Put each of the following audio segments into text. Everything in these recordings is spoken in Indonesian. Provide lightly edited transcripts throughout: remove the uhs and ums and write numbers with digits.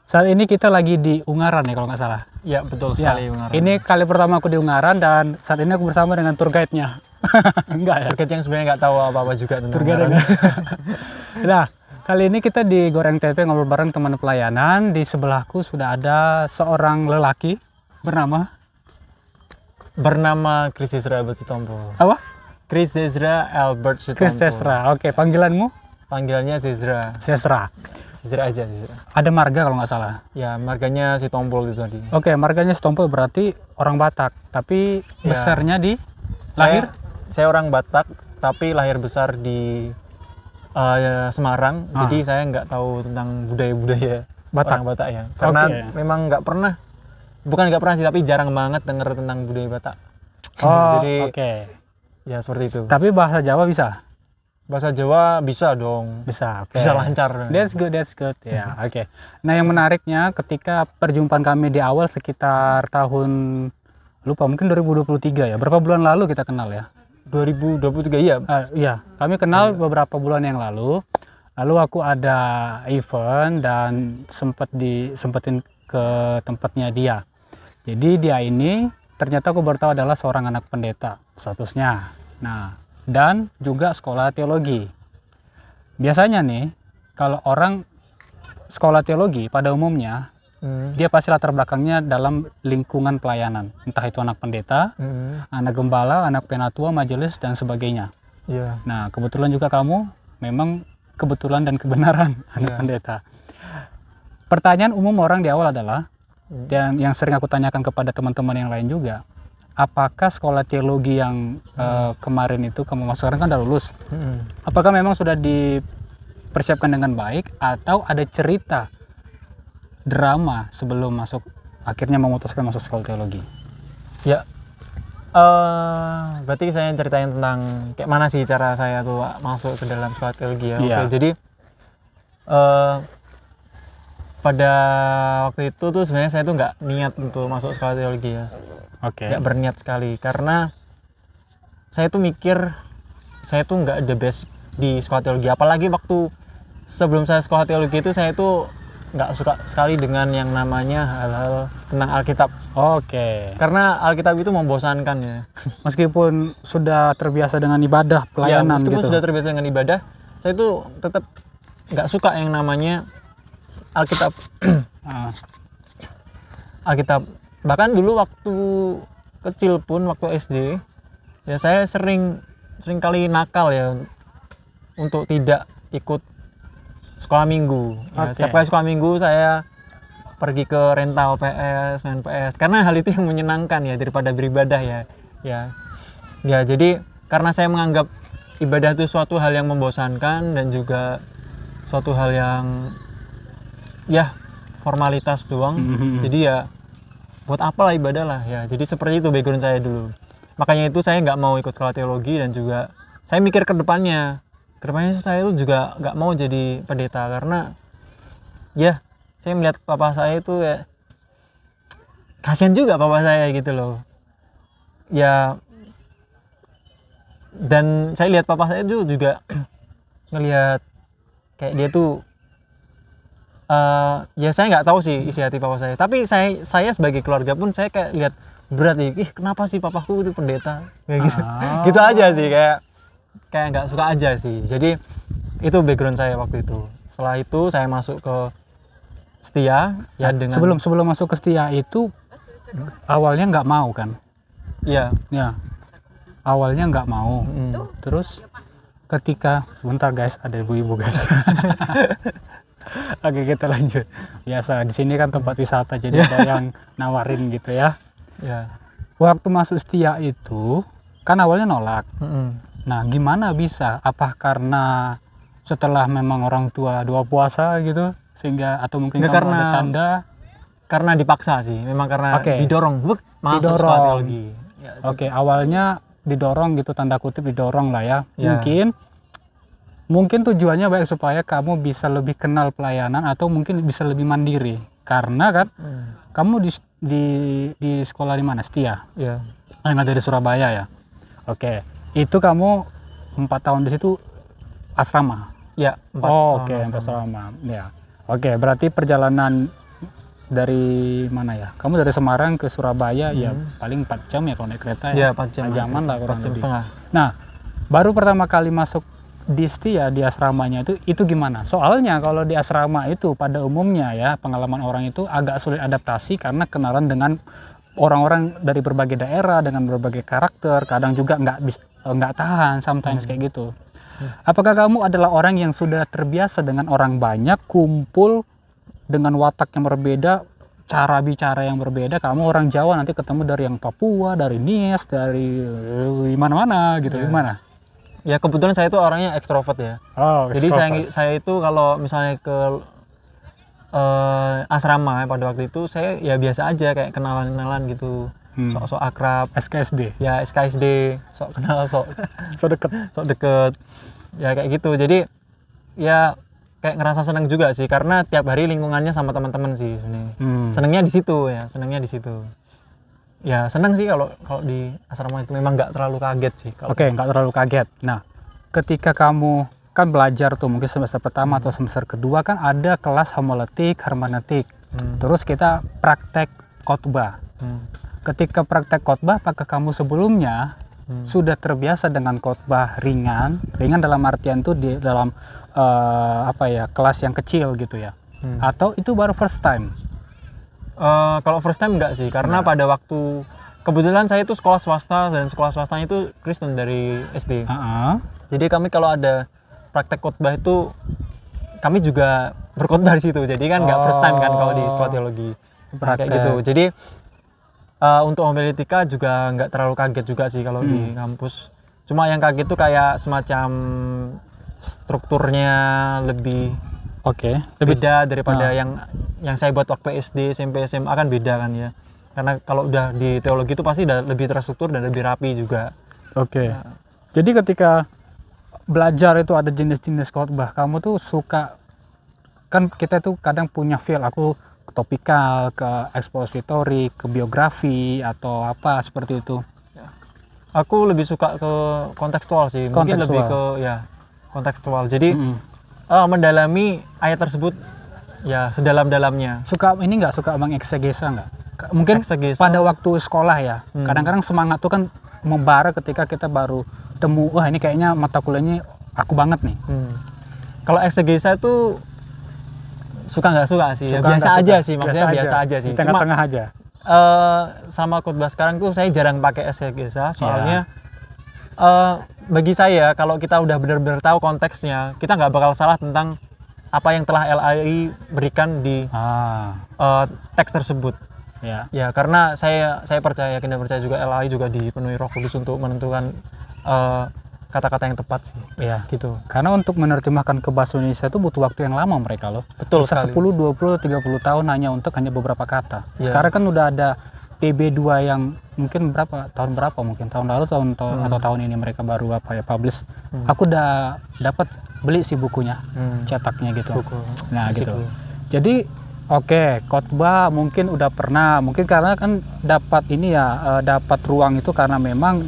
Saat ini kita lagi di Ungaran ya kalau nggak salah. Ya, betul Ya, sekali, Ungaran. ini kali pertama aku di Ungaran dan saat ini aku bersama dengan tour guide-nya. Enggak ya? Target yang sebenarnya nggak tahu apa-apa juga tentang Tour guide Ungaran. enggak? Nah, kali ini kita di Goreng Tempe ngobrol bareng teman pelayanan. Di sebelahku sudah ada seorang lelaki bernama Chris Ezra Albert Sutompo. apa? Chris Ezra Albert Sutompo. Chris Cesra. Oke, panggilanmu? Panggilannya Zezra. Cesra. Zezra aja, Zezra. Ada marga kalau nggak salah. Ya, marganya si Tompol itu tadi. Oke, marganya Stompo berarti orang Batak, tapi Ya. besarnya di lahir Saya orang Batak, tapi lahir besar di Semarang. Jadi saya nggak tahu tentang budaya-budaya Batak. orang Batak ya. Karena Oke. memang nggak pernah, bukan nggak pernah sih, tapi jarang banget denger tentang budaya Batak. Oh, Jadi oke. ya seperti itu. Tapi bahasa Jawa bisa? Bahasa Jawa bisa dong. Bisa, oke. Bisa lancar. That's good. Ya, oke. Nah, yang menariknya ketika perjumpaan kami di awal sekitar tahun lupa mungkin 2023 ya. Berapa bulan lalu kita kenal ya? 2023 iya. Iya, kami kenal beberapa bulan yang lalu. Lalu aku ada event dan sempetin ke tempatnya dia. Jadi dia ini ternyata aku baru tahu adalah seorang anak pendeta statusnya. Nah, dan juga sekolah teologi. Biasanya nih, kalau orang sekolah teologi pada umumnya, dia pasti latar belakangnya dalam lingkungan pelayanan. Entah itu anak pendeta, anak gembala, anak penatua, majelis, dan sebagainya. Iya. Nah, kebetulan juga kamu memang kebetulan dan kebenaran anak Iya. pendeta. Pertanyaan umum orang di awal adalah, dan yang sering aku tanyakan kepada teman-teman yang lain juga, apakah sekolah teologi yang kemarin itu kamu masuk, sekarang kan udah lulus, apakah memang sudah dipersiapkan dengan baik atau ada cerita drama sebelum akhirnya memutuskan masuk sekolah teologi? Ya. Berarti saya ceritain tentang kayak mana sih cara saya tuh masuk ke dalam sekolah teologi ya. Iya. Oke, jadi pada waktu itu tuh sebenarnya saya tuh nggak niat untuk masuk sekolah teologi ya. Oke. Nggak berniat sekali, karena saya tuh mikir saya tuh nggak the best di sekolah teologi. Apalagi waktu sebelum saya sekolah teologi itu saya tuh nggak suka sekali dengan yang namanya hal-hal tentang Alkitab. Oke. Karena Alkitab itu membosankan ya. Meskipun sudah terbiasa dengan ibadah pelayanan Meskipun gitu. sudah terbiasa dengan ibadah, saya tuh tetap nggak suka yang namanya Alkitab. Alkitab. Bahkan dulu waktu kecil pun, waktu SD, ya saya sering kali nakal ya untuk tidak ikut sekolah minggu. Ya, Oke. setiap kali sekolah minggu saya pergi ke rental PS, main PS. Karena hal itu yang menyenangkan ya daripada beribadah ya. Ya, jadi karena saya menganggap ibadah itu suatu hal yang membosankan dan juga suatu hal yang ya formalitas doang. Jadi ya buat apalah ibadah lah ya. Jadi seperti itu background saya dulu. Makanya itu saya nggak mau ikut sekolah teologi, dan juga saya mikir ke depannya saya itu juga nggak mau jadi pendeta, karena ya saya melihat papa saya itu ya kasihan juga papa saya gitu loh ya. Dan saya lihat papa saya itu juga ngelihat kayak dia tuh ya saya nggak tahu sih isi hati papa saya, tapi saya sebagai keluarga pun saya kayak lihat berat nih, kenapa sih papaku itu pendeta kayak gitu. Gitu aja sih, kayak nggak suka aja sih. Jadi itu background saya waktu itu. Setelah itu saya masuk ke Setia ya. Dengan Sebelum masuk ke Setia itu awalnya nggak mau kan? Iya. Ya, awalnya nggak mau. Terus ketika sebentar guys, ada ibu-ibu guys. Oke, kita lanjut. Biasa di sini kan tempat wisata, jadi ada yang nawarin gitu ya. Ya. Waktu masuk Setia itu kan awalnya nolak. Nah, gimana bisa? Apa karena setelah memang orang tua doa puasa gitu, sehingga atau mungkin Nggak, kamu ada tanda? Karena dipaksa sih, memang karena Oke. didorong masuk sekolah teologi. Ya, Oke, awalnya didorong gitu, tanda kutip didorong lah ya. Ya. Mungkin tujuannya baik supaya kamu bisa lebih kenal pelayanan atau mungkin bisa lebih mandiri. Karena kan kamu di sekolah di mana? Setia. Ya. Yang ada di Surabaya ya. Oke. Itu kamu 4 tahun di situ asrama. Ya. Oke, asrama. Ya. Oke, berarti perjalanan dari mana ya? Kamu dari Semarang ke Surabaya ya Hmm. paling 4 jam ya kalau naik kereta Ya, ya. 4 jam. 4 jaman lah kurang 4 jam lebih. setengah. Nah, baru pertama kali masuk Disti ya di asramanya itu gimana? Soalnya kalau di asrama itu pada umumnya ya pengalaman orang itu agak sulit adaptasi karena kenalan dengan orang-orang dari berbagai daerah dengan berbagai karakter, kadang juga nggak tahan sometimes kayak gitu. Apakah kamu adalah orang yang sudah terbiasa dengan orang banyak, kumpul dengan watak yang berbeda, cara bicara yang berbeda? Kamu orang Jawa nanti ketemu dari yang Papua, dari Nias, dari mana-mana gitu, Ya. gimana? Ya kebetulan saya itu orangnya ekstrovert ya. Oh, Jadi saya itu kalau misalnya ke asrama pada waktu itu saya ya biasa aja kayak kenalan-kenalan gitu. Sok-sok akrab. SKSD. Ya SKSD, sok kenal, So deket. sok deket. Ya kayak gitu. Jadi ya kayak ngerasa seneng juga sih karena tiap hari lingkungannya sama teman-teman sih sebenarnya. Senengnya di situ ya, senengnya di situ. Ya seneng sih kalau di asrama itu memang nggak terlalu kaget sih. Oke, nggak terlalu kaget. Nah, ketika kamu kan belajar tuh mungkin semester pertama atau semester kedua kan ada kelas homiletik, hermeneutik. Terus kita praktek khotbah. Ketika praktek khotbah, apakah kamu sebelumnya sudah terbiasa dengan khotbah ringan dalam artian tuh di dalam kelas yang kecil gitu ya? Atau itu baru first time? Kalau first time enggak sih, karena pada waktu kebetulan saya itu sekolah swasta dan sekolah swastanya itu Kristen dari SD. Jadi kami kalau ada praktek khotbah itu kami juga berkhotbah di situ. Jadi kan nggak first time kan kalau di sekolah teologi. Kayak gitu. Jadi untuk homiletika juga nggak terlalu kaget juga sih kalau di kampus. Cuma yang kaget itu kayak semacam strukturnya lebih beda daripada yang saya buat waktu SD, SMP, SMA kan beda kan ya. Karena kalau udah di teologi itu pasti udah lebih terstruktur dan lebih rapi juga. Jadi ketika belajar itu ada jenis-jenis khotbah, kamu tuh suka, kan kita tuh kadang punya feel, aku ke topikal, ke ekspositori, ke biografi atau apa seperti itu. Aku lebih suka ke kontekstual sih, mungkin lebih ke kontekstual. Jadi mendalami ayat tersebut ya sedalam-dalamnya. Suka ini nggak, suka mengeksegesa nggak? Mungkin pada waktu sekolah ya, kadang-kadang semangat tuh kan membara ketika kita baru temu, wah ini kayaknya mata kuliahnya aku banget nih. Kalau eksegesa itu suka nggak suka sih, biasa aja sih, maksudnya biasa aja sih. Tengah-tengah aja. Sama khotbah sekarang tuh saya jarang pakai eksegesa, soalnya bagi saya kalau kita udah benar-benar tahu konteksnya, kita nggak bakal salah tentang apa yang telah LAI berikan di teks tersebut. Ya karena saya percaya, yakin dan percaya juga LAI juga dipenuhi Roh Kudus untuk menentukan kata-kata yang tepat sih. Gitu. Karena untuk menerjemahkan ke bahasa Indonesia itu butuh waktu yang lama mereka loh. Betul bisa sekali. 10, 20, 30 tahun hanya beberapa kata. Sekarang kan udah ada PB2 yang mungkin tahun lalu atau tahun ini mereka baru publish. Aku udah dapat beli sih bukunya, cetaknya gitu. Nah gitu. Jadi khotbah mungkin udah pernah, mungkin karena kan dapat dapat ruang itu karena memang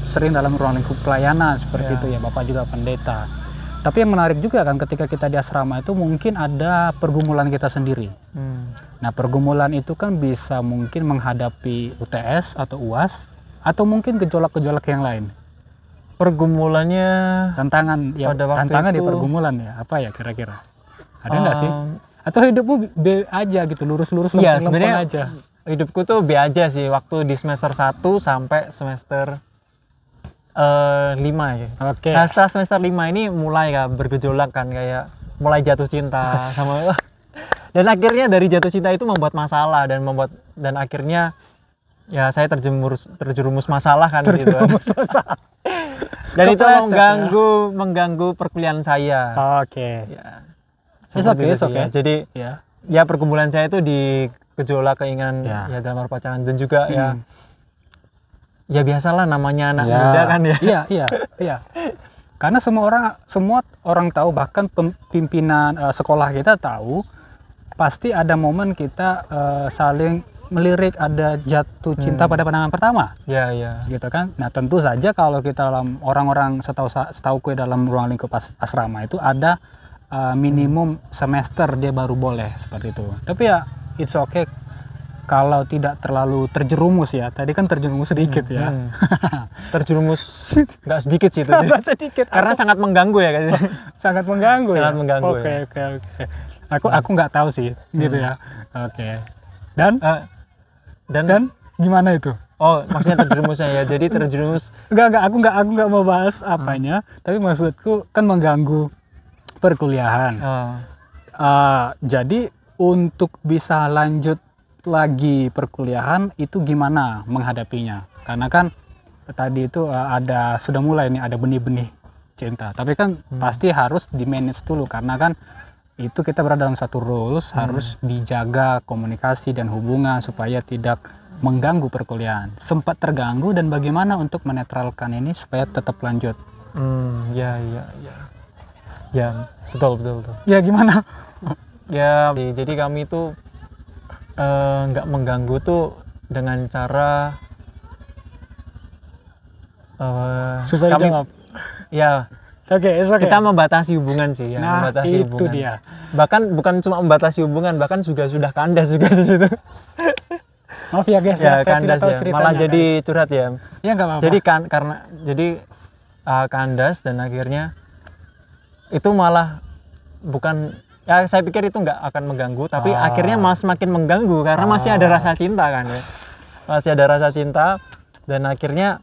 sering dalam ruang lingkup pelayanan seperti itu ya, Bapak juga pendeta. Tapi yang menarik juga kan ketika kita di asrama itu mungkin ada pergumulan kita sendiri. Nah pergumulan itu kan bisa mungkin menghadapi UTS atau UAS atau mungkin gejolak-gejolak yang lain. Pergumulannya tantangan di pergumulan ya, apa ya kira-kira? Ada nggak sih? Atau hidupmu B aja gitu, lurus-lurus lempeng aja? Hidupku tuh B aja sih waktu di semester 1 sampai semester 5 ya. Nah setelah semester 5 ini mulai bergejolak kan, kayak mulai jatuh cinta sama dan akhirnya dari jatuh cinta itu membuat masalah dan akhirnya ya saya terjerumus masalah kan gitu. Dan itu mengganggu perkuliahan saya. Ya. Jadi ya pergumulan saya itu di gejolak keinginan ya dalam berpacaran dan juga ya biasalah namanya anak muda kan ya. Iya. Karena semua orang tahu, bahkan pimpinan sekolah kita tahu, pasti ada momen kita saling melirik, ada jatuh cinta pada pandangan pertama. Iya. Gitu kan. Nah, tentu saja kalau kita dalam orang-orang setauku dalam ruang lingkup asrama itu ada minimum semester dia baru boleh seperti itu. Tapi ya it's okay kalau tidak terlalu terjerumus ya. Tadi kan terjerumus sedikit ya. Terjerumus nggak sedikit sih itu. Nggak sedikit. Karena sangat mengganggu ya kayaknya. Sangat mengganggu ya. Sangat mengganggu, Oke, ya. oke. Aku nggak tahu sih gitu ya. Oke. Dan Dan gimana itu? oh, maksudnya terjerumusnya ya. Jadi terjerumus. Enggak, aku nggak mau bahas apanya, tapi maksudku kan mengganggu perkuliahan. Jadi untuk bisa lanjut lagi perkuliahan itu gimana menghadapinya? Karena kan tadi itu sudah mulai nih ada benih-benih cinta, tapi kan pasti harus di manage dulu karena kan itu kita berada dalam satu rules, harus dijaga komunikasi dan hubungan supaya tidak mengganggu perkuliahan. Sempat terganggu dan bagaimana untuk menetralkan ini supaya tetap lanjut? Ya, betul. Ya gimana? Ya, jadi kami itu nggak mengganggu tuh dengan cara Susah kami, dijawab. ya Oke. kita membatasi hubungan sih ya, Nah, membatasi itu hubungan. dia. Bahkan bukan cuma membatasi hubungan, bahkan sudah kandas juga di situ. Maaf ya guys, Ya, saya tidak kandas tahu ya. ceritanya. Malah jadi guys. curhat ya. Ya nggak apa-apa. Jadi kandas dan akhirnya itu malah bukan, ya saya pikir itu nggak akan mengganggu, tapi akhirnya malah semakin mengganggu karena masih ada rasa cinta kan ya. Masih ada rasa cinta dan akhirnya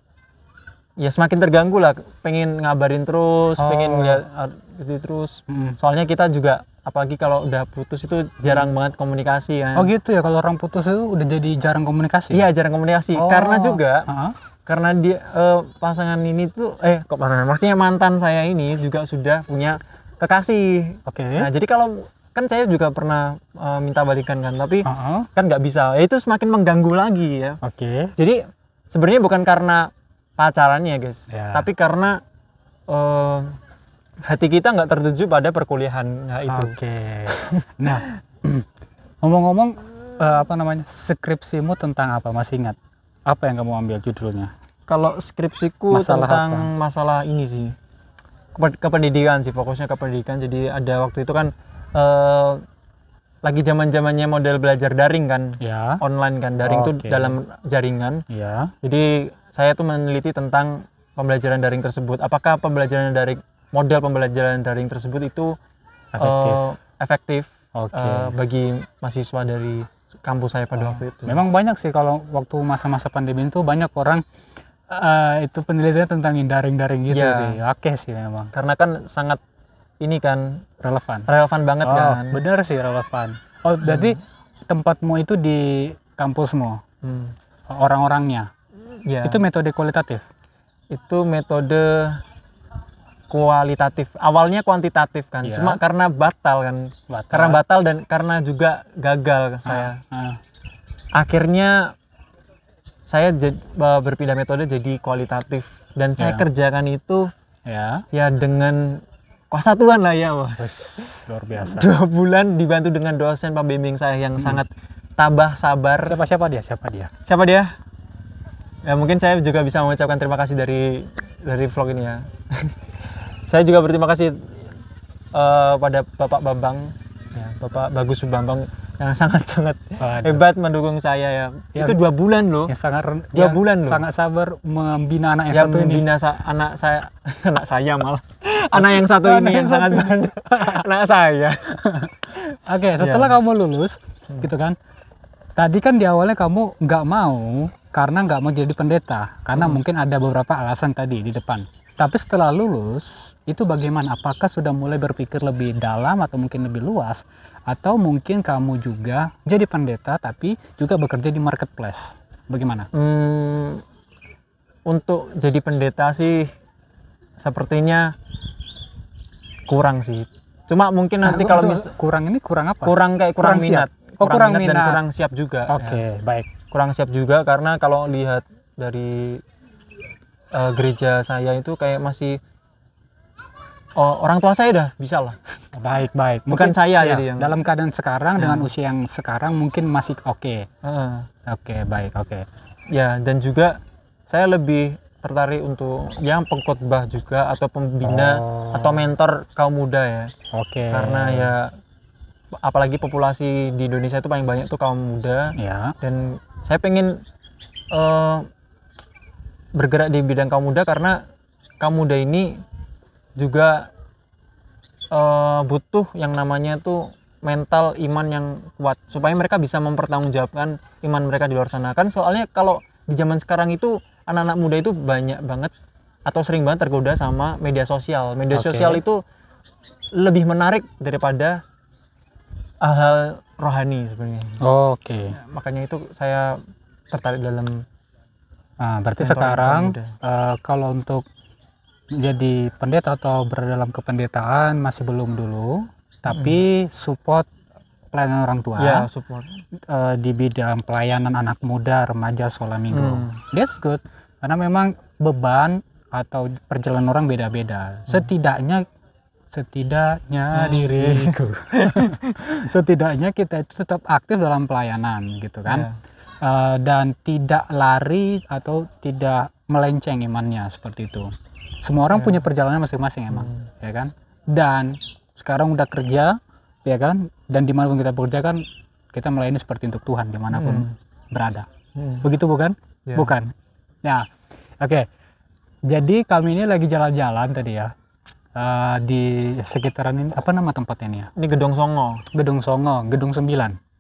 ya semakin terganggu lah, pengen ngabarin terus, pengen ngeliat gitu terus. Soalnya kita juga apalagi kalau udah putus itu jarang banget komunikasi kan. Oh gitu ya, kalau orang putus itu udah jadi jarang komunikasi? Iya, jarang komunikasi. Karena juga karena dia pasangan ini tuh kok pasangan, maksudnya mantan saya ini juga sudah punya kekasih. Oke. Nah, jadi kalau kan saya juga pernah minta balikan kan, tapi kan nggak bisa. Itu semakin mengganggu lagi ya. Oke. Jadi sebenarnya bukan karena pacarannya guys, Ya. tapi karena hati kita nggak tertuju pada perkuliahan itu. Oke. Nah, ngomong-ngomong skripsimu tentang apa? Masih ingat? Apa yang kamu ambil judulnya? Kalau skripsiku Masalah tentang apa? masalah ini sih, kependidikan sih, fokusnya ke pendidikan. Jadi ada waktu itu kan lagi zaman-zamannya model belajar daring kan, Ya. online kan, daring tuh Oke. dalam jaringan. Ya. Jadi saya tuh meneliti tentang pembelajaran daring tersebut. Apakah model pembelajaran daring tersebut itu efektif Oke. bagi mahasiswa dari kampus saya pada waktu itu. Memang banyak sih kalau waktu masa-masa pandemi itu banyak orang itu penelitian tentang daring-daring gitu Iya. sih. Oke sih memang. Karena kan sangat ini kan Relevan banget kan. Benar sih relevan. Oh, berarti tempatmu itu di kampusmu, orang-orangnya. Ya. Itu metode kualitatif. Itu metode kualitatif. Awalnya kuantitatif kan. Iya. Cuma karena batal kan. Karena batal dan karena juga gagal saya. Akhirnya saya berpindah metode jadi kualitatif dan saya kerjakan itu ya dengan kuasa Tuhan lah ya. Wah. Luar biasa. 2 bulan dibantu dengan dosen pembimbing saya yang sangat tabah, sabar. Siapa dia? Siapa dia? Ya mungkin saya juga bisa mengucapkan terima kasih dari vlog ini ya. Saya juga berterima kasih pada Bapak Bambang, ya, Bapak Bagus Subambang yang sangat-sangat hebat mendukung saya ya. Itu 2 bulan loh. Yang sangat 2 bulan loh. Sangat sabar membina anak yang satu ini. Membina anak saya malah. Anak yang satu ini yang sangat bantu anak saya. Oke, setelah kamu lulus, gitu kan. Tadi kan di awalnya kamu nggak mau karena nggak mau jadi pendeta, karena mungkin ada beberapa alasan tadi di depan. Tapi setelah lulus, itu bagaimana? Apakah sudah mulai berpikir lebih dalam atau mungkin lebih luas? Atau mungkin kamu juga jadi pendeta tapi juga bekerja di marketplace? Bagaimana? Untuk jadi pendeta sih sepertinya kurang sih. Cuma mungkin nanti kalau kurang apa? Kurang minat. Kurang minat dan kurang siap juga. Oke, baik. Kurang siap juga karena kalau lihat dari gereja saya itu kayak masih orang tua saya udah bisa lah. Baik. Bukan saya ya, jadi yang dalam keadaan sekarang dengan usia yang sekarang mungkin masih oke. Oke, baik. Ya, dan juga saya lebih tertarik untuk yang pengkhotbah juga atau pembina atau mentor kaum muda ya. Oke. Karena apalagi populasi di Indonesia itu paling banyak tuh kaum muda, Ya. dan saya pengen bergerak di bidang kaum muda karena kaum muda ini juga butuh yang namanya tuh mental iman yang kuat supaya mereka bisa mempertanggungjawabkan iman mereka di luar sana. Kan soalnya kalau di zaman sekarang itu anak-anak muda itu banyak banget atau sering banget tergoda sama media sosial. Media Oke. sosial itu lebih menarik daripada hal-hal rohani sebenarnya. Oke. Makanya itu saya tertarik dalam Nah, berarti mentoring sekarang kaum muda. kalau untuk menjadi pendeta atau berada dalam kependetaan masih belum dulu, tapi support pelayanan orang tua Ya, support. di bidang pelayanan anak muda, remaja, sekolah minggu. That's good, karena memang beban atau perjalanan orang beda-beda. Setidaknya diriku, setidaknya kita itu tetap aktif dalam pelayanan, gitu kan. Dan tidak lari atau tidak melenceng imannya seperti itu. Semua orang punya perjalanan masing-masing emang, ya kan. Dan sekarang udah kerja, ya kan. Dan dimanapun kita bekerja kan, kita melayani seperti untuk Tuhan dimanapun berada. Begitu bukan? Ya. Bukan. Ya, oke. Jadi kami ini lagi jalan-jalan tadi ya, di sekitaran ini. Apa nama tempatnya ini ya? Ini Gedong Songo. Gedung Songo, Gedung 9.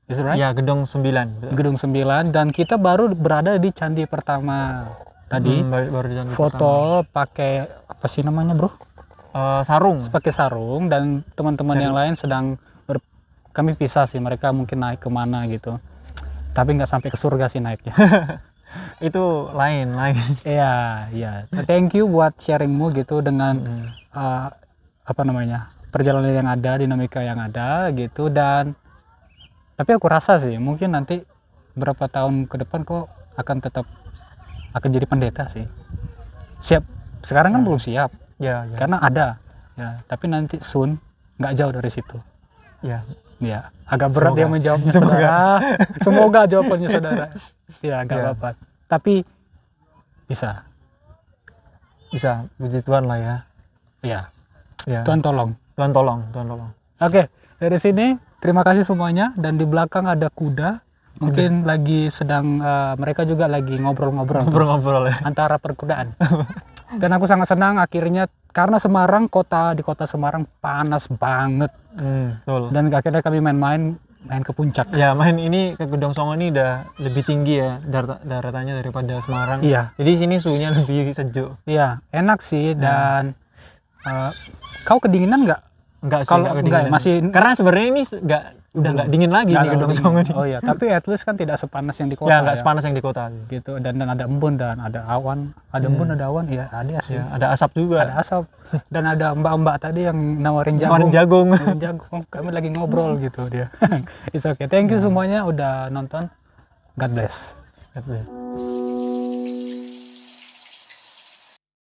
Is it right? Ya, Gedong 9. Gedung 9, dan kita baru berada di candi pertama tadi. Baru di Candi Foto pakai apa sih namanya, bro? pertama. Sarung. Pakai sarung, dan teman-teman yang lain sedang kami pisah sih, mereka mungkin naik kemana gitu, tapi nggak sampai ke surga sih naiknya. Itu lain. Iya, iya. Thank you buat sharingmu gitu dengan apa namanya, perjalanan yang ada, dinamika yang ada gitu. Dan tapi aku rasa sih mungkin nanti berapa tahun ke depan kok akan jadi pendeta sih. Siap. Sekarang kan belum siap, Ya. karena ada ya, tapi nanti soon, nggak jauh dari situ. Ya. Ya, agak berat Semoga. dia menjawabnya, saudara. Semoga jawabannya, saudara. Ya, nggak Ya. apa-apa. Tapi bisa. Puji Tuhan lah ya. Ya, Ya. Tuhan tolong. Tuhan tolong. Oke, dari sini terima kasih semuanya. Dan di belakang ada kuda. Mungkin lagi sedang mereka juga lagi ngobrol-ngobrol tuh, Ngobrol-ngobrol ya. antara perkudaan. Dan aku sangat senang akhirnya, karena Semarang, di kota Semarang panas banget. Betul. Dan akhirnya kami main ke puncak. Ya, main ini ke Gedong Songo ini udah lebih tinggi ya daratannya daripada Semarang. Iya, Jadi sini suhunya lebih sejuk. iya, enak sih. Dan kau kedinginan nggak? Enggak sih, Kalau enggak enggak, kedinginan. masih Karena sebenarnya ini udah enggak dingin lagi nggak nih terlalu Gedong dingin. Songo ini. Oh iya, tapi at least kan tidak sepanas yang di kota. Ya, enggak ya. sepanas yang di kota. Gitu. Dan ada embun, dan ada awan, ada embun, ada awan. Ya, ada sih. Ya, ada asap juga. Ada asap. Dan ada mbak-mbak tadi yang nawarin Warna jagung. jagung. Nawarin jagung. Kami lagi ngobrol gitu dia. It's okay. Thank you semuanya udah nonton. God bless. God bless.